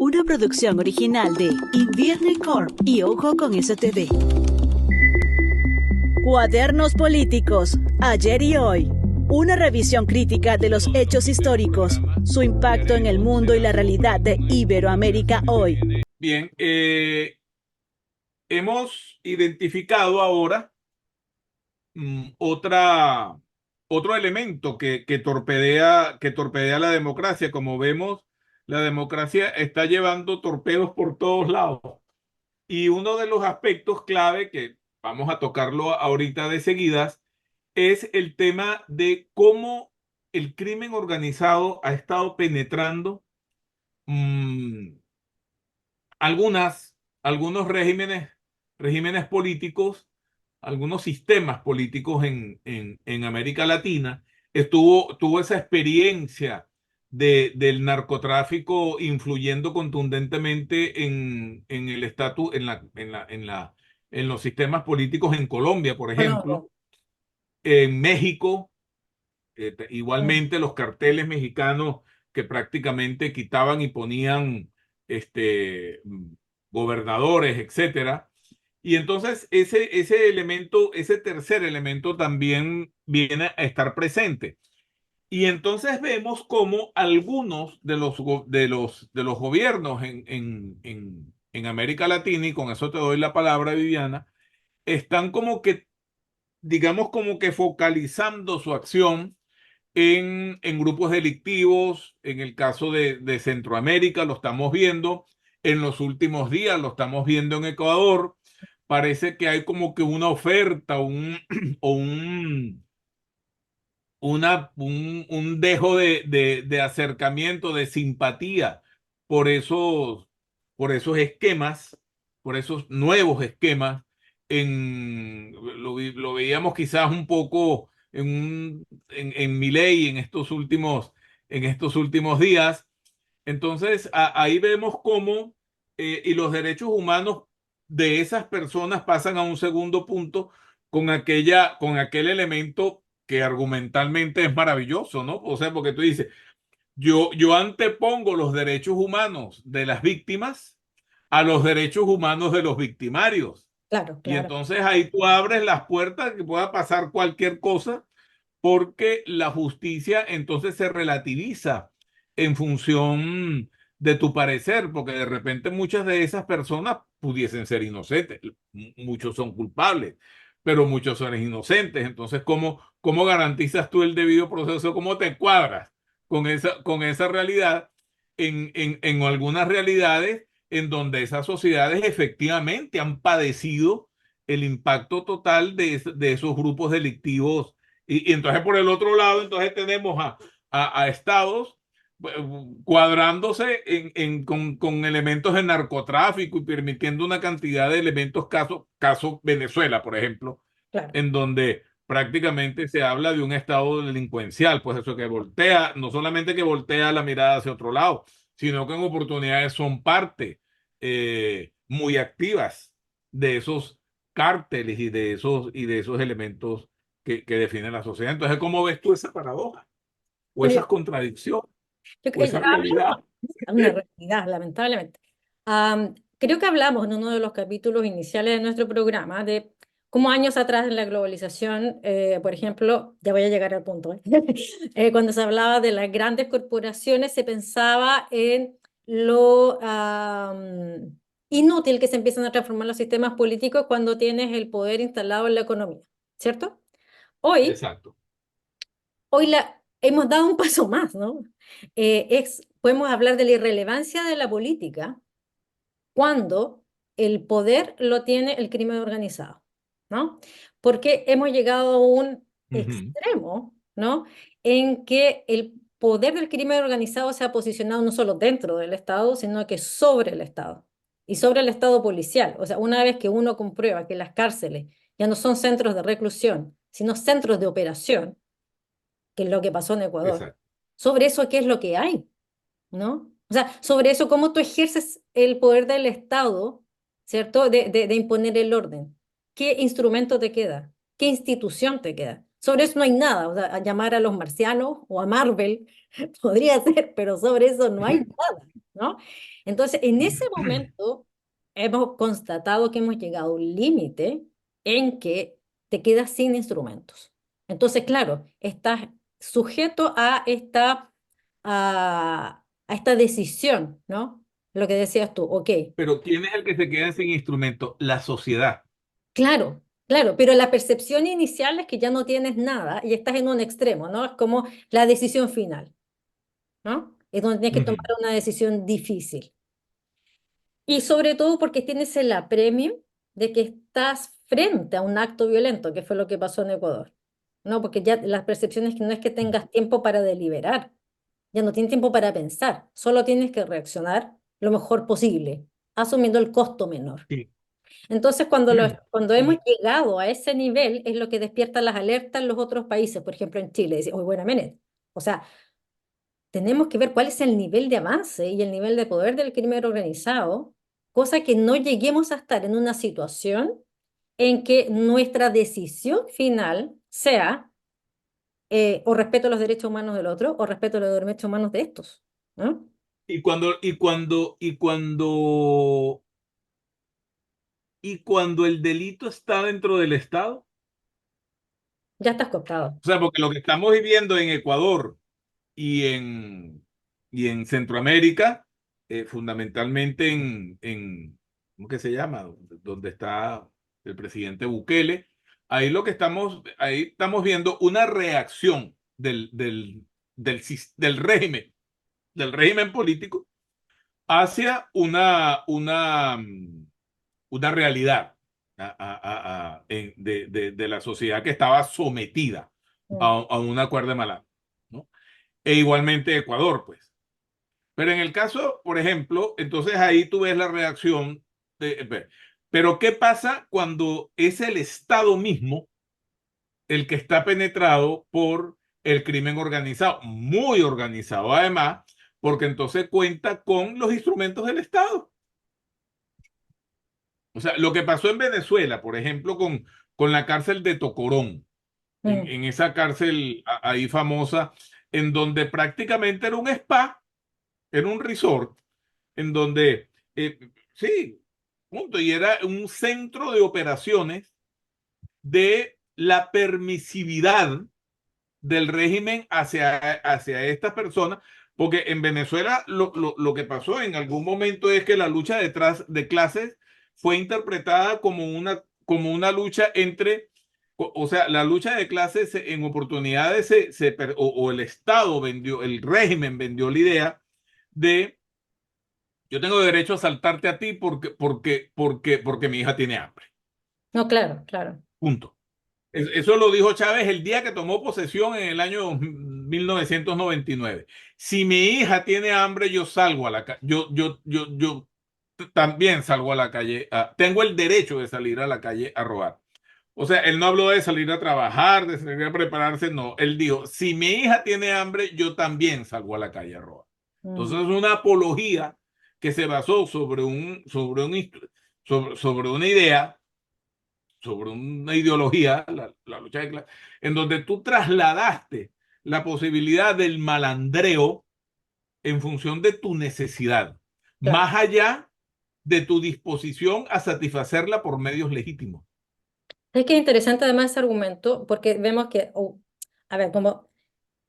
una producción original de Invierne Corp y Ojo con STV. Cuadernos políticos, ayer y hoy. Una revisión crítica de los hechos históricos, su impacto en el mundo y la realidad de Iberoamérica hoy. Bien, hemos identificado ahora otro elemento que torpedea la democracia. Como vemos, la democracia está llevando torpedos por todos lados. Y uno de los aspectos clave que vamos a tocarlo ahorita de seguidas es el tema de cómo el crimen organizado ha estado penetrando mm, algunos regímenes políticos, algunos sistemas políticos en América Latina. Tuvo esa experiencia del narcotráfico influyendo contundentemente en el estatus, en los sistemas políticos en Colombia, por Colombia. ejemplo, en México. Mm. Igualmente los carteles mexicanos que prácticamente quitaban y ponían gobernadores, etcétera. Y entonces ese elemento, ese tercer elemento también viene a estar presente. Y entonces vemos cómo algunos de los gobiernos en América Latina, y con eso te doy la palabra, Viviana, están como que, digamos, como que focalizando su acción en grupos delictivos. En el caso de Centroamérica lo estamos viendo, en los últimos días lo estamos viendo en Ecuador. Parece que hay como que una oferta, o un dejo de acercamiento, de simpatía por esos esquemas, por esos nuevos esquemas. Lo veíamos quizás un poco en Milei en estos últimos días. Entonces, ahí vemos cómo y los derechos humanos de esas personas pasan a un segundo punto con aquel elemento que argumentalmente es maravilloso, ¿no? O sea, porque tú dices, yo antepongo los derechos humanos de las víctimas a los derechos humanos de los victimarios. Claro, Y claro. entonces ahí tú abres las puertas que pueda pasar cualquier cosa, porque la justicia entonces se relativiza en función de tu parecer, porque de repente muchas de esas personas pudiesen ser inocentes. Muchos son culpables, pero muchos son inocentes. Entonces, ¿cómo garantizas tú el debido proceso? ¿Cómo te cuadras con esa realidad en algunas realidades en donde esas sociedades efectivamente han padecido el impacto total de esos grupos delictivos? Y entonces por el otro lado, entonces tenemos a estados cuadrándose con elementos de narcotráfico y permitiendo una cantidad de elementos, caso Venezuela, por ejemplo, Claro. en donde prácticamente se habla de un estado delincuencial. Pues eso, que voltea, no solamente que voltea la mirada hacia otro lado, sino que en oportunidades son parte muy activas de esos cárteles y de esos elementos que definen la sociedad. Entonces, ¿cómo ves tú esa paradoja o Bueno, esas contradicciones o esa hablamos realidad? de una realidad, lamentablemente. Creo que hablamos en uno de los capítulos iniciales de nuestro programa de cómo años atrás en la globalización, por ejemplo, ya voy a llegar al punto, cuando se hablaba de las grandes corporaciones, se pensaba en lo inútil que se empiezan a transformar los sistemas políticos cuando tienes el poder instalado en la economía, ¿cierto? Hoy Exacto. hemos dado un paso más, ¿no? Podemos hablar de la irrelevancia de la política cuando el poder lo tiene el crimen organizado, ¿no? Porque hemos llegado a un Ujú. extremo, ¿no? En que el poder del crimen organizado se ha posicionado no solo dentro del Estado, sino que sobre el Estado y sobre el Estado policial. O sea, una vez que uno comprueba que las cárceles ya no son centros de reclusión, sino centros de operación, que es lo que pasó en Ecuador. Exacto. Sobre eso, ¿qué es lo que hay? ¿No? O sea, sobre eso, ¿cómo tú ejerces el poder del Estado, ¿cierto? De imponer el orden. ¿Qué instrumento te queda? ¿Qué institución te queda? Sobre eso no hay nada. O sea, a llamar a los marcianos o a Marvel podría ser, pero sobre eso no hay nada, ¿no? Entonces, en ese momento hemos constatado que hemos llegado a un límite en que te quedas sin instrumentos. Entonces, claro, estás sujeto a esta decisión, ¿no? Lo que decías tú, ok, Pero ¿quién es el que se queda sin instrumento? La sociedad. claro, claro, pero la percepción inicial es que ya no tienes nada y estás en un extremo, ¿no? Es como la decisión final, ¿no? Es donde tienes que tomar Ujú. una decisión difícil. Y sobre todo porque tienes el apremio de que estás frente a un acto violento, que fue lo que pasó en Ecuador. No, porque ya las percepciones que no es que tengas tiempo para deliberar, ya no tienes tiempo para pensar, solo tienes que reaccionar lo mejor posible, asumiendo el costo menor. Sí. Entonces, cuando hemos Y, llegado a ese nivel, es lo que despierta las alertas en los otros países, por ejemplo en Chile. Dice, oye, buena menet. O sea, tenemos que ver cuál es el nivel de avance y el nivel de poder del crimen organizado, cosa que no lleguemos a estar en una situación en que nuestra decisión final sea o respeto los derechos humanos del otro o respeto los derechos humanos de estos, ¿no? y cuando el delito está dentro del Estado. Ya estás cooptado. O sea, porque lo que estamos viviendo en Ecuador y en Centroamérica, fundamentalmente ¿cómo que se llama? Donde está el presidente Bukele, ahí estamos viendo una reacción del régimen político hacia una realidad de la sociedad que estaba sometida Mm. a un acuerdo de Malá, ¿no? E igualmente Ecuador, pues. Pero en el caso, por ejemplo, entonces ahí tú ves la reacción pero ¿qué pasa cuando es el Estado mismo el que está penetrado por el crimen organizado? Muy organizado, además, porque entonces cuenta con los instrumentos del Estado. O sea, lo que pasó en Venezuela, por ejemplo, con la cárcel de Tocorón, en, Mm. en esa cárcel ahí famosa, en donde prácticamente era un spa, era un resort, en donde, sí, punto, y era un centro de operaciones de la permisividad del régimen hacia estas personas, porque en Venezuela lo que pasó en algún momento es que la lucha detrás de clases fue interpretada como una lucha entre, o sea, la lucha de clases en oportunidades o el Estado vendió, el régimen vendió la idea de yo tengo derecho a saltarte a ti porque mi hija tiene hambre. No, claro, claro. Punto. Eso lo dijo Chávez el día que tomó posesión en el año 1999. Si mi hija tiene hambre, yo salgo a la calle. Yo también salgo a la calle. Tengo el derecho de salir a la calle a robar. O sea, él no habló de salir a trabajar, de salir a prepararse, no. Él dijo, si mi hija tiene hambre, yo también salgo a la calle a robar. Mm. Entonces es una apología que se basó sobre una idea, sobre una ideología, la lucha de clases, en donde tú trasladaste la posibilidad del malandreo en función de tu necesidad, Claro. más allá de tu disposición a satisfacerla por medios legítimos. Es que es interesante además ese argumento porque vemos que, a ver,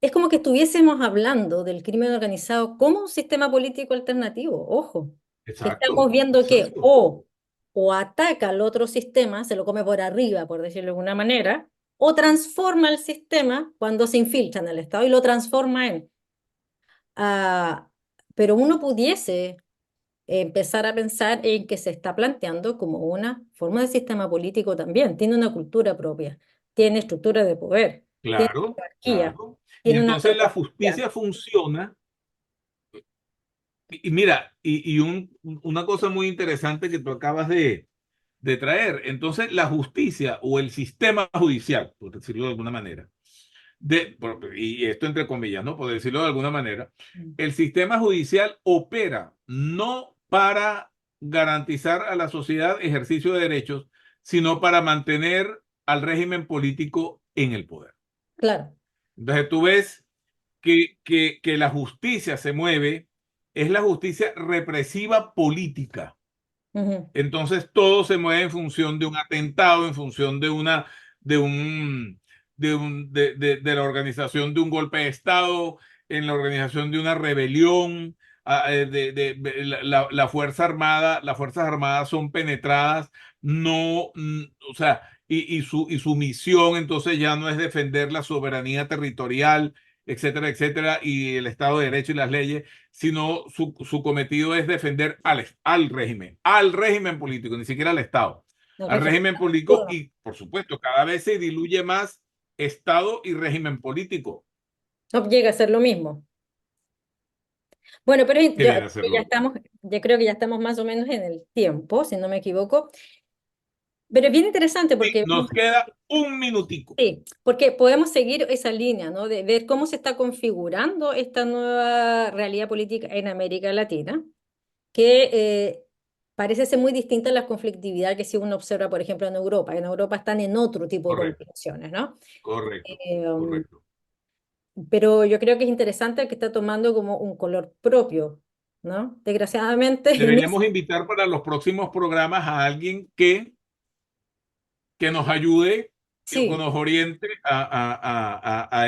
es como que estuviésemos hablando del crimen organizado como un sistema político alternativo, ojo, que estamos Exacto, viendo que exacto. o ataca al otro sistema, se lo come por arriba, por decirlo de alguna manera, o transforma el sistema cuando se infiltra en el Estado y lo transforma en. ah, pero uno pudiese empezar a pensar en que se está planteando como una forma de sistema político también. Tiene una cultura propia, tiene estructura de poder, tiene Claro, jerarquía, claro. Y tiene una entonces la metodología. justicia funciona. Y mira, una cosa muy interesante que tú acabas de traer. Entonces, la justicia o el sistema judicial, por decirlo de alguna manera, y esto entre comillas, ¿no? Por decirlo de alguna manera, Mm. el sistema judicial opera no para garantizar a la sociedad ejercicio de derechos, sino para mantener al régimen político en el poder. Claro. Entonces tú ves que la justicia se mueve es la justicia represiva política. Ujú. Entonces todo se mueve en función de un atentado, en función de una, de un, de la organización de un golpe de Estado, en la organización de una rebelión, la Fuerza Armada, las Fuerzas Armadas son penetradas, no, o sea, y su misión entonces ya no es defender la soberanía territorial, etcétera, etcétera, y el Estado de Derecho y las leyes, sino su cometido es defender al régimen político, ni siquiera al Estado, El al régimen régimen político actúa. y, por supuesto, cada vez se diluye más Estado y régimen político. No llega a ser lo mismo. Bueno, pero Querer hacerlo. yo creo que ya estamos más o menos en el tiempo, si no me equivoco. Pero es bien interesante Sí, porque, nos queda un minutico. sí, porque podemos seguir esa línea, ¿no? De ver cómo se está configurando esta nueva realidad política en América Latina, que parece ser muy distinta a la conflictividad que si uno observa, por ejemplo, en Europa. En Europa están en otro tipo de Correcto, configuraciones, ¿no? correcto, Eh, um, correcto. pero yo creo que es interesante que está tomando como un color propio, ¿no? Desgraciadamente, en Deberíamos invitar para los próximos programas a alguien que nos ayude, que sí, nos oriente a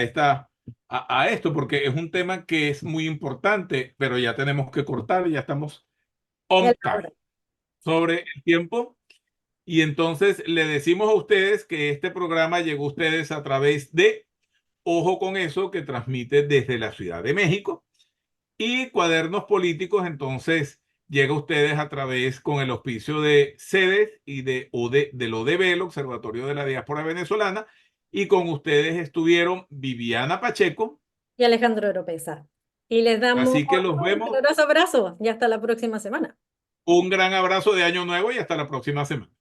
esto, porque es un tema que es muy importante, pero ya tenemos que cortar, ya estamos ya on la hora. time sobre el tiempo. Y entonces le decimos a ustedes que este programa llegó a ustedes a través de Ojo con Eso, que transmite desde la Ciudad de México. Y Cuadernos Políticos, entonces, llega a ustedes a través con el auspicio de CEDES y del ODB, el Observatorio de la Diáspora Venezolana. Y con ustedes estuvieron Viviana Pacheco. Y Alejandro Oropesa. Y les damos Así que los un vemos. caluroso abrazo y hasta la próxima semana. Un gran abrazo de Año Nuevo y hasta la próxima semana.